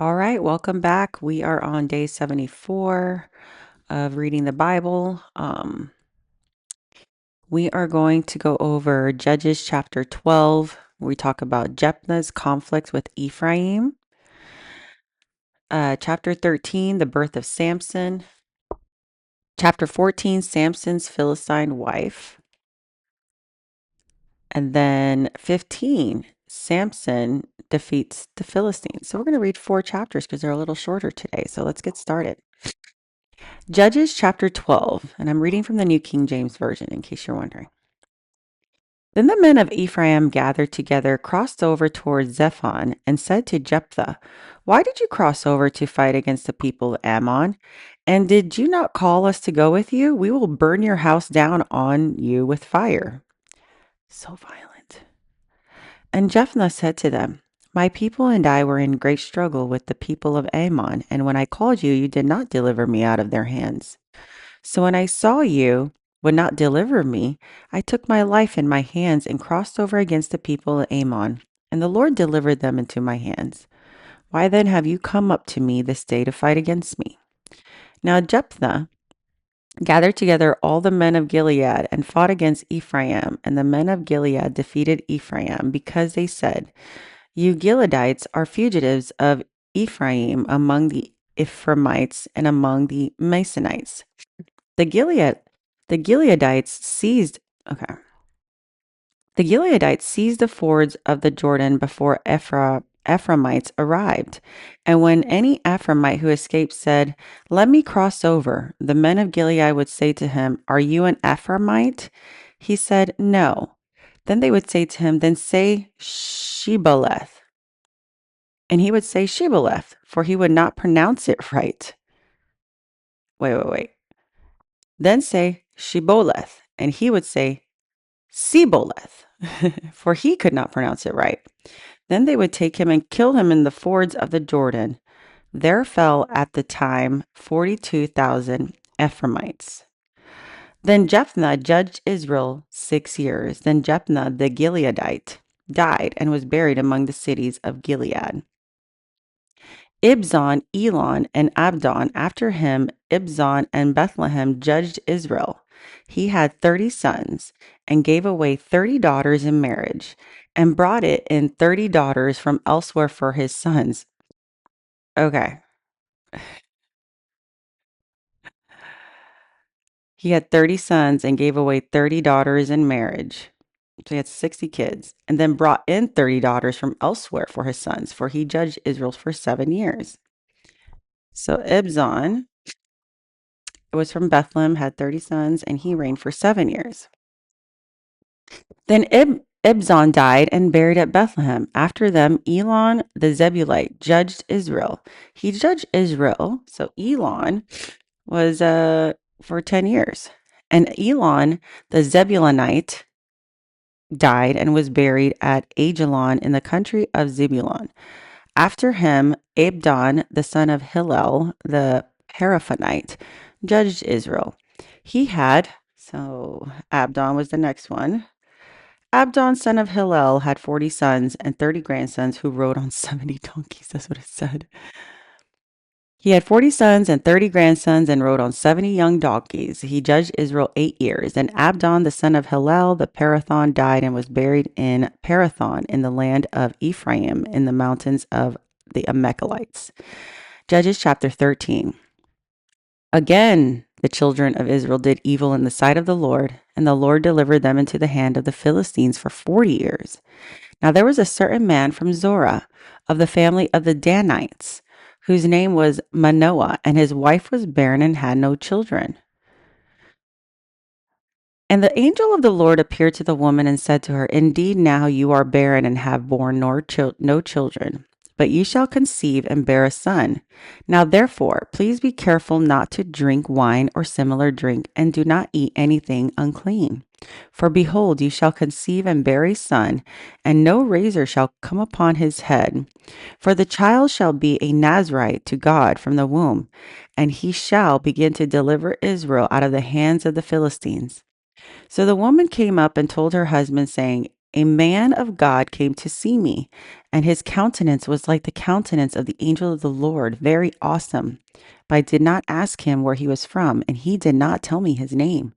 All right, welcome back. We are on day 74 of reading the Bible. We are going to go over Judges chapter 12. We talk about Jephthah's conflict with Ephraim. Chapter 13, the birth of Samson. Chapter 14, Samson's Philistine wife. And then 15, Samson defeats the Philistines. So we're going to read 4 chapters because they're a little shorter today. So let's get started. Judges chapter 12, and I'm reading from the New King James Version in case you're wondering. Then the men of Ephraim gathered together, crossed over toward Zephon, and said to Jephthah, "Why did you cross over to fight against the people of Ammon? And did you not call us to go with you? We will burn your house down on you with fire." So violent. And Jephthah said to them, "My people and I were in great struggle with the people of Ammon, and when I called you, you did not deliver me out of their hands. So when I saw you would not deliver me, I took my life in my hands and crossed over against the people of Ammon, and the Lord delivered them into my hands. Why then have you come up to me this day to fight against me?" Now Jephthah gathered together all the men of Gilead and fought against Ephraim, and the men of Gilead defeated Ephraim because they said, "You Gileadites are fugitives of Ephraim among the Ephraimites and among the Masonites." The Gilead the Gileadites seized okay. The Gileadites seized the fords of the Jordan before Ephraimites arrived. And when any Ephraimite who escaped said, "Let me cross over," the men of Gilead would say to him, "Are you an Ephraimite?" He said, "No." Then they would say to him, "Then say Shibboleth." And he would say Shibboleth, for he would not pronounce it right. Wait. Then say Shibboleth, and he would say Siboleth, for he could not pronounce it right. Then they would take him and kill him in the fords of the Jordan. There fell at the time 42,000 Ephraimites. Then Jephthah judged Israel 6 years. Then Jephthah the Gileadite died and was buried among the cities of Gilead. Ibzan, Elon, and Abdon. After him, Ibzan and Bethlehem judged Israel. He had 30 sons and gave away 30 daughters in marriage and brought it in 30 daughters from elsewhere for his sons. Okay. He had 30 sons and gave away 30 daughters in marriage. So he had 60 kids and then brought in 30 daughters from elsewhere for his sons, for he judged Israel for 7 years. So Ibzan was from Bethlehem, had 30 sons, and he reigned for 7 years. Then Ibzan died and buried at Bethlehem. After them, Elon the Zebulite judged Israel. He judged Israel, so Elon was for 10 years. And Elon the Zebulonite died and was buried at Ajalon in the country of Zebulun. After him, Abdon, the son of Hillel, the Paraphonite, judged Israel. He had, so Abdon was the next one. Abdon, son of Hillel, had 40 sons and 30 grandsons who rode on 70 donkeys. That's what it said. He had 40 sons and 30 grandsons and rode on 70 young donkeys. He judged Israel 8 years. And Abdon, the son of Hillel, the Parathon, died and was buried in Parathon in the land of Ephraim in the mountains of the Amalekites. Judges chapter 13. Again, the children of Israel did evil in the sight of the Lord, and the Lord delivered them into the hand of the Philistines for 40 years. Now there was a certain man from Zorah of the family of the Danites, whose name was Manoah, and his wife was barren and had no children. And the angel of the Lord appeared to the woman and said to her, "Indeed, now you are barren and have borne no children, but you shall conceive and bear a son. Now therefore, please be careful not to drink wine or similar drink, and do not eat anything unclean. For behold, you shall conceive and bear a son, and no razor shall come upon his head. For the child shall be a Nazarite to God from the womb, and he shall begin to deliver Israel out of the hands of the Philistines." So the woman came up and told her husband, saying, a man of God came to see me, and his countenance was like the countenance of the angel of the Lord, very awesome. But I did not ask him where he was from, and he did not tell me his name.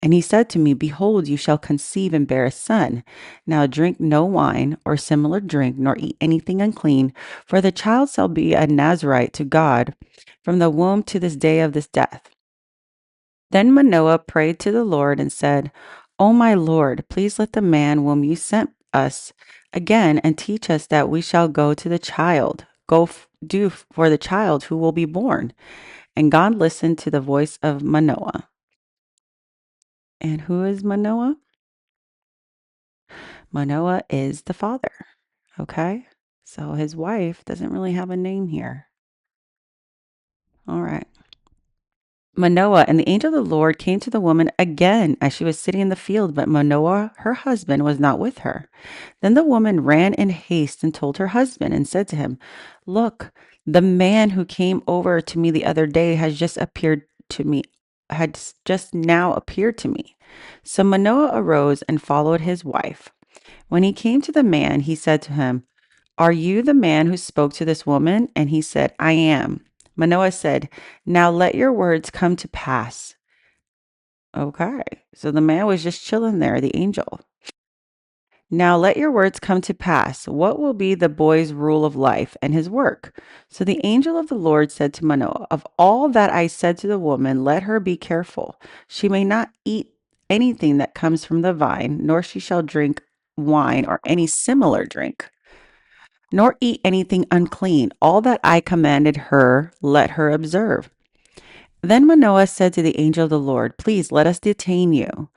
And he said to me, Behold, you shall conceive and bear a son. Now drink no wine or similar drink, nor eat anything unclean, for the child shall be a Nazarite to God from the womb to this day of this death. Then Manoah prayed to the Lord and said, O my Lord, please let the man whom you sent us again and teach us that we shall go to the child. Do for the child who will be born. And God listened to the voice of Manoah. And who is Manoah? Manoah is the father. Okay. So his wife doesn't really have a name here. All right. Manoah and the angel of the Lord came to the woman again as she was sitting in the field, but Manoah, her husband, was not with her. Then the woman ran in haste and told her husband and said to him, Look, the man who came over to me the other day had just now appeared to me. So Manoah arose and followed his wife. When he came to the man, he said to him, Are you the man who spoke to this woman? And he said, I am. Manoah said, Now let your words come to pass. Okay. So the man was just chilling there, the angel. Now let your words come to pass. What will be the boy's rule of life and his work? So the angel of the Lord said to Manoah, Of all that I said to the woman, let her be careful. She may not eat anything that comes from the vine, nor she shall drink wine or any similar drink, nor eat anything unclean. All that I commanded her, let her observe. Then Manoah said to the angel of the Lord, Please let us detain you,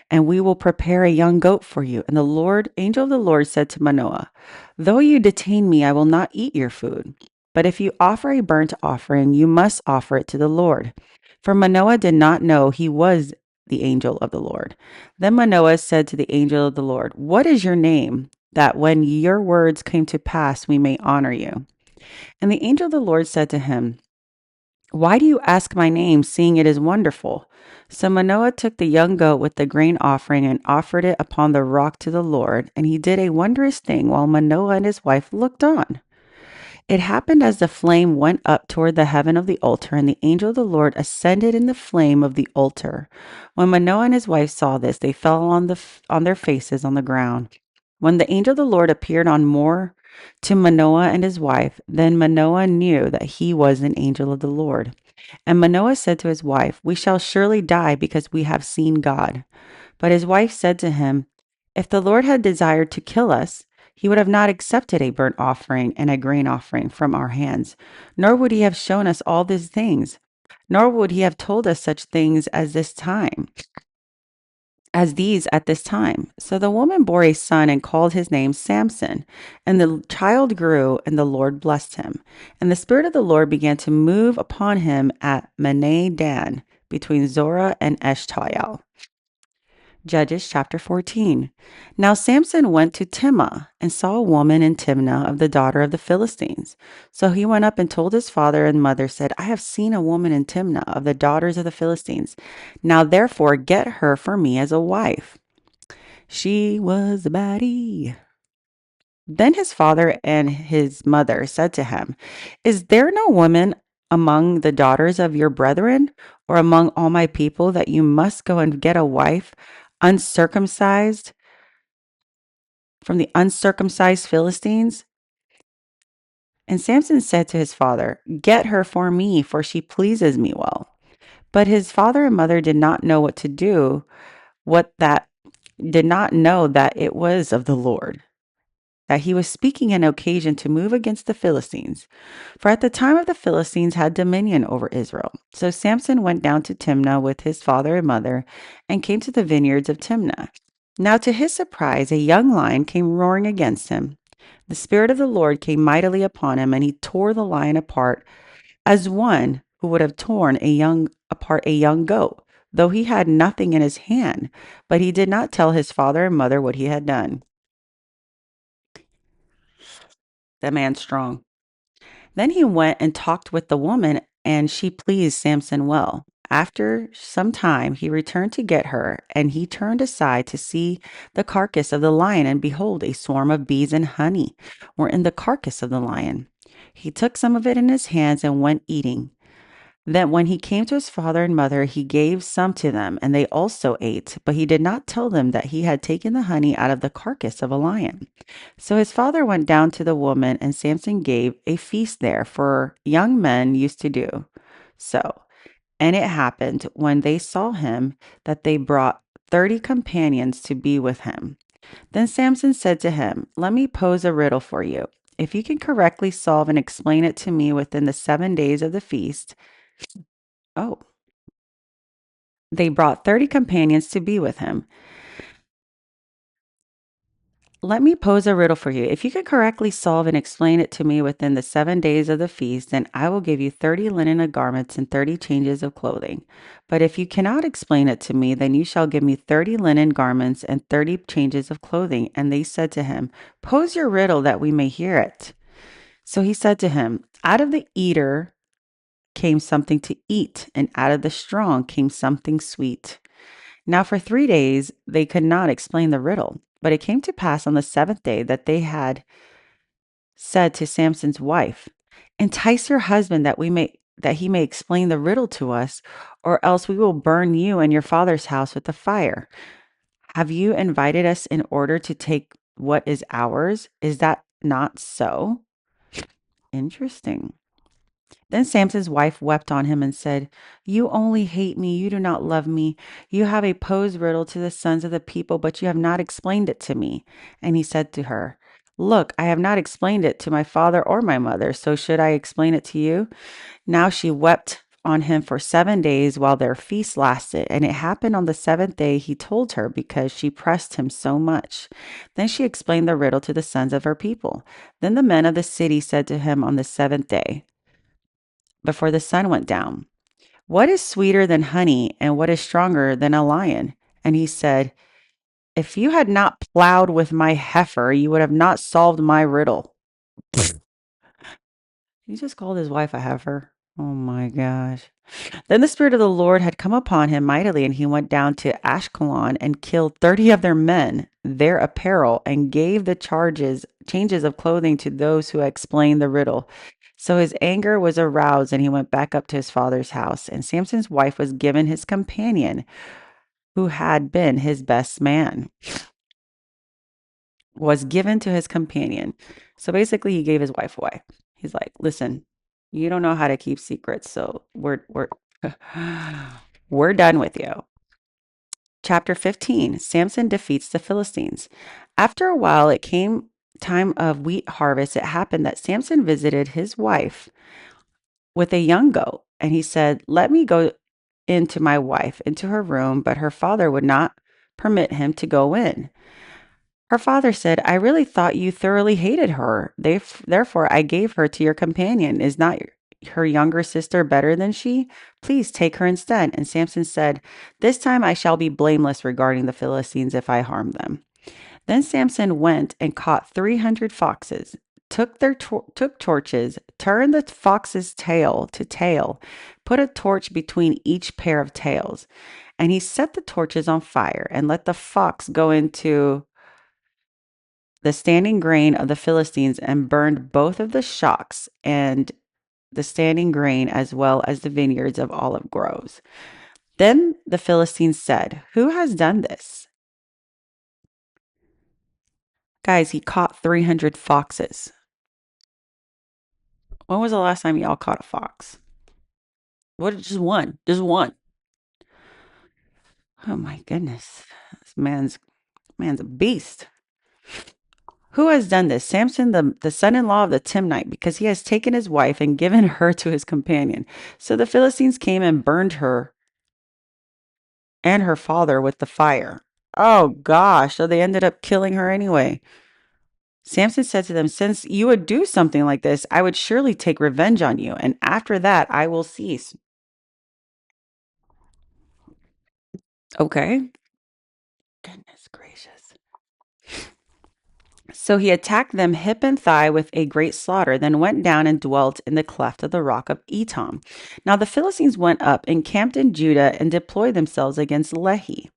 and we will prepare a young goat for you. And the angel of the Lord said to Manoah, Though you detain me, I will not eat your food. But if you offer a burnt offering, you must offer it to the Lord. For Manoah did not know he was the angel of the Lord. Then Manoah said to the angel of the Lord, What is your name, that when your words came to pass, we may honor you? And the angel of the Lord said to him, Why do you ask my name, seeing it is wonderful? So Manoah took the young goat with the grain offering and offered it upon the rock to the Lord, and he did a wondrous thing while Manoah and his wife looked on. It happened as the flame went up toward the heaven of the altar, and the angel of the Lord ascended in the flame of the altar. When Manoah and his wife saw this, they fell on their faces on the ground. When the angel of the Lord appeared on more to Manoah and his wife, then Manoah knew that he was an angel of the Lord. And Manoah said to his wife, We shall surely die because we have seen God. But his wife said to him, If the Lord had desired to kill us, he would have not accepted a burnt offering and a grain offering from our hands, nor would he have shown us all these things, nor would he have told us such things as these at this time. So the woman bore a son and called his name Samson. And the child grew, and the Lord blessed him. And the Spirit of the Lord began to move upon him at Dan, between Zorah and Eshtaol. Judges chapter 14. Now Samson went to Timnah and saw a woman in Timnah of the daughter of the Philistines. So he went up and told his father and mother, said, I have seen a woman in Timnah of the daughters of the Philistines. Now therefore get her for me as a wife. She was a baddie. Then his father and his mother said to him, Is there no woman among the daughters of your brethren or among all my people that you must go and get a wife uncircumcised from the uncircumcised Philistines? And Samson said to his father, Get her for me, for she pleases me well. But his father and mother did not know what to do, did not know that it was of the Lord, that he was speaking an occasion to move against the Philistines. For at the time of the Philistines had dominion over Israel. So Samson went down to Timnah with his father and mother, and came to the vineyards of Timnah. Now to his surprise, a young lion came roaring against him. The Spirit of the Lord came mightily upon him, and he tore the lion apart as one who would have torn apart a young goat, though he had nothing in his hand. But he did not tell his father and mother what he had done. That man's strong. Then he went and talked with the woman, and she pleased Samson well. After some time, he returned to get her, and he turned aside to see the carcass of the lion, and behold, a swarm of bees and honey were in the carcass of the lion. He took some of it in his hands and went eating. Then, when he came to his father and mother, he gave some to them, and they also ate. But he did not tell them that he had taken the honey out of the carcass of a lion. So his father went down to the woman, and Samson gave a feast there, for young men used to do so. And it happened when they saw him that they brought 30 companions to be with him. Then Samson said to him, "Let me pose a riddle for you. If you can correctly solve and explain it to me within the 7 days of the feast." Oh, they brought 30 companions to be with him. "Let me pose a riddle for you. If you can correctly solve and explain it to me within the 7 days of the feast, then I will give you 30 linen garments and 30 changes of clothing. But if you cannot explain it to me, then you shall give me 30 linen garments and 30 changes of clothing." And they said to him, "Pose your riddle that we may hear it." So he said to him, "Out of the eater came something to eat, and out of the strong came something sweet." Now for 3 days they could not explain the riddle. But it came to pass on the seventh day that they had said to Samson's wife, "Entice your husband that he may explain the riddle to us, or else we will burn you and your father's house with the fire. Have you invited us in order to take what is ours? Is that not so?" Interesting. Then Samson's wife wept on him and said, "You only hate me. You do not love me. You have a posed riddle to the sons of the people, but you have not explained it to me." And he said to her, "Look, I have not explained it to my father or my mother, so should I explain it to you?" Now she wept on him for 7 days while their feast lasted. And it happened on the seventh day he told her, because she pressed him so much. Then she explained the riddle to the sons of her people. Then the men of the city said to him on the seventh day, before the sun went down, "What is sweeter than honey, and what is stronger than a lion?" And he said, "If you had not plowed with my heifer, you would have not solved my riddle." He just called his wife a heifer. Oh my gosh. Then the Spirit of the Lord had come upon him mightily, and he went down to Ashkelon and killed 30 of their men, their apparel, and gave the changes of clothing to those who explained the riddle. So his anger was aroused, and he went back up to his father's house. And Samson's wife was given his companion, who had been his best man, was given to his companion. So basically, he gave his wife away. He's like, "Listen, you don't know how to keep secrets, so we're we're done with you." Chapter 15. Samson defeats the Philistines. After a while, it came time of wheat harvest. It happened that Samson visited his wife with a young goat, and he said, "Let me go into my wife, into her room," but her father would not permit him to go in. Her father said, "I really thought you thoroughly hated her. Therefore, I gave her to your companion. Is not her younger sister better than she? Please take her instead." And Samson said, "This time I shall be blameless regarding the Philistines if I harm them." Then Samson went and caught 300 foxes, took torches, turned the fox's tail to tail, put a torch between each pair of tails, and he set the torches on fire and let the fox go into the standing grain of the Philistines and burned both of the shocks and the standing grain, as well as the vineyards of olive groves. Then the Philistines said, "Who has done this?" Guys, he caught 300 foxes. When was the last time y'all caught a fox? What? Just one. Just one. Oh my goodness. This man's a beast. "Who has done this?" "Samson, the son-in-law of the Timnite, because he has taken his wife and given her to his companion." So the Philistines came and burned her and her father with the fire. Oh gosh. So they ended up killing her anyway. Samson said to them, "Since you would do something like this, I would surely take revenge on you, and after that I will cease." Okay. Goodness gracious. So he attacked them hip and thigh with a great slaughter, then went down and dwelt in the cleft of the rock of Etam. Now the Philistines went up, encamped in Judah, and deployed themselves against Lehi.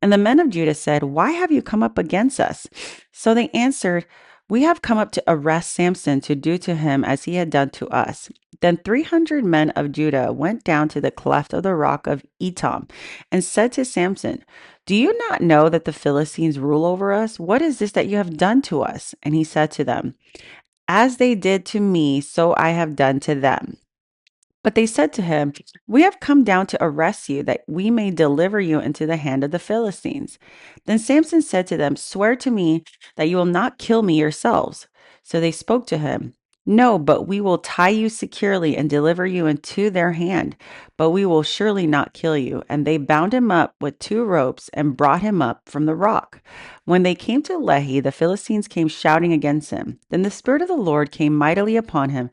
And the men of Judah said, "Why have you come up against us?" So they answered, "We have come up to arrest Samson to do to him as he had done to us." Then 300 men of Judah went down to the cleft of the rock of Etam and said to Samson, "Do you not know that the Philistines rule over us? What is this that you have done to us?" And he said to them, "As they did to me, so I have done to them." But they said to him, "We have come down to arrest you, that we may deliver you into the hand of the Philistines." Then Samson said to them, "Swear to me that you will not kill me yourselves." So they spoke to him, "No, but we will tie you securely and deliver you into their hand, but we will surely not kill you." And they bound him up with 2 ropes and brought him up from the rock. When they came to Lehi, the Philistines came shouting against him. Then the Spirit of the Lord came mightily upon him,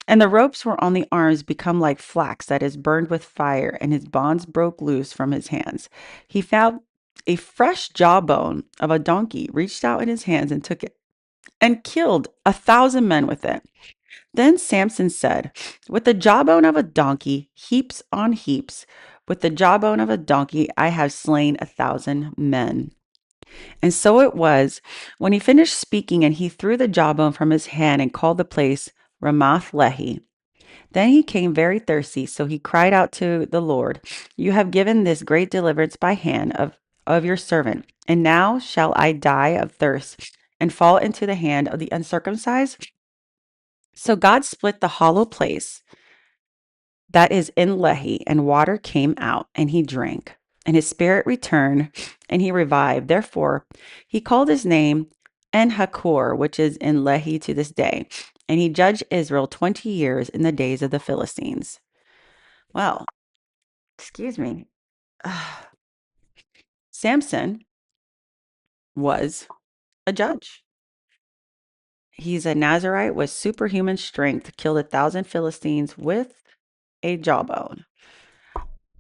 and the ropes were on the arms become like flax that is burned with fire, and his bonds broke loose from his hands. He found a fresh jawbone of a donkey, reached out in his hands and took it, and killed 1,000 men with it. Then Samson said, "With the jawbone of a donkey, heaps on heaps, with the jawbone of a donkey, I have slain 1,000 men." And so it was, when he finished speaking, and he threw the jawbone from his hand and called the place Ramath Lehi. Then he came very thirsty, so he cried out to the Lord, "You have given this great deliverance by hand of your servant, and now shall I die of thirst and fall into the hand of the uncircumcised?" So God split the hollow place that is in Lehi, and water came out, and he drank, and his spirit returned, and he revived. Therefore, he called his name En-Hakkore, which is in Lehi to this day. And he judged Israel 20 years in the days of the Philistines. Well, excuse me. Samson was a judge. He's a Nazarite with superhuman strength, killed 1,000 Philistines with a jawbone.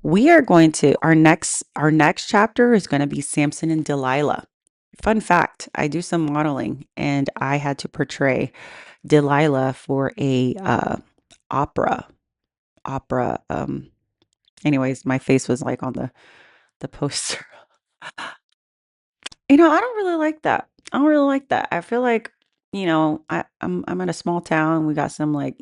We are going to our next chapter is going to be Samson and Delilah. Fun fact, I do some modeling and I had to portray Delilah for a opera. Opera anyways, my face was like on the poster. I don't really like that. I don't really like that. I feel like, I'm in a small town. We got some like,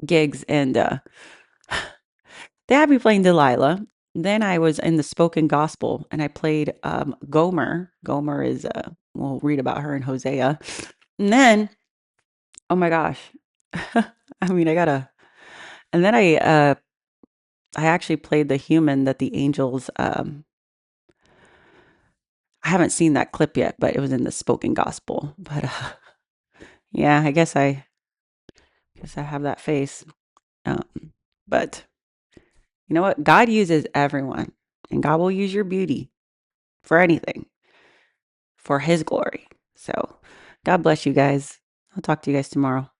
gigs, and they had me playing Delilah. Then I was in the spoken gospel and I played Gomer. Gomer is we'll read about her in Hosea. And then, oh my gosh. I mean, I gotta and then I actually played the human that the angels I haven't seen that clip yet, but it was in the spoken gospel. But yeah, I guess I have that face. Um, but you know what? God uses everyone, and God will use your beauty for anything for his glory. So God bless you guys. I'll talk to you guys tomorrow.